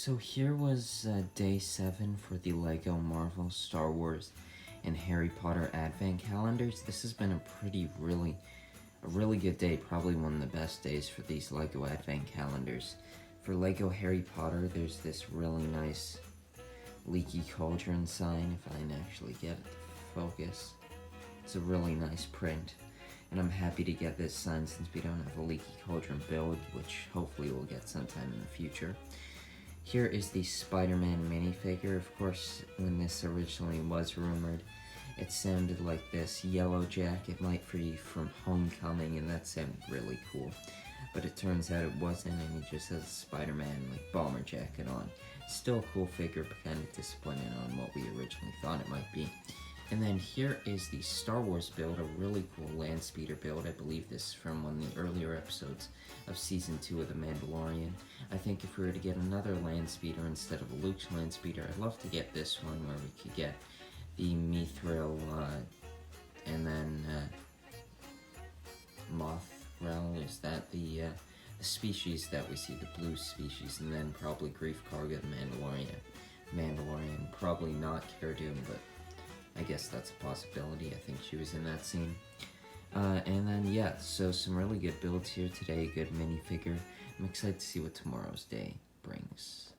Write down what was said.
So here was day 7 for the LEGO Marvel, Star Wars, and Harry Potter Advent Calendars. This has been a really good day, probably one of the best days for these LEGO Advent Calendars. For LEGO Harry Potter, there's this really nice leaky cauldron sign, if I can actually get it to focus. It's a really nice print, and I'm happy to get this sign since we don't have a leaky cauldron build, which hopefully we'll get sometime in the future. Here is the Spider-Man minifigure. Of course, when this originally was rumored, it sounded like this yellow jacket might be from Homecoming, and that sounded really cool. But it turns out it wasn't, and he just has a Spider-Man like bomber jacket on. Still a cool figure, but kind of disappointed on what we originally thought it might be. And then here is the Star Wars build, a really cool land speeder build. I believe this is from one of the earlier episodes of Season 2 of The Mandalorian. I think if we were to get another land speeder instead of a Luke's land speeder, I'd love to get this one where we could get the Mithril, and then Mothral, is that the species that we see, the blue species, and then probably Greef Karga, the Mandalorian, probably not Cara Dune, but I guess that's a possibility. I think she was in that scene. And then, yeah, so some really good builds here today, good minifigure. I'm excited to see what tomorrow's day brings.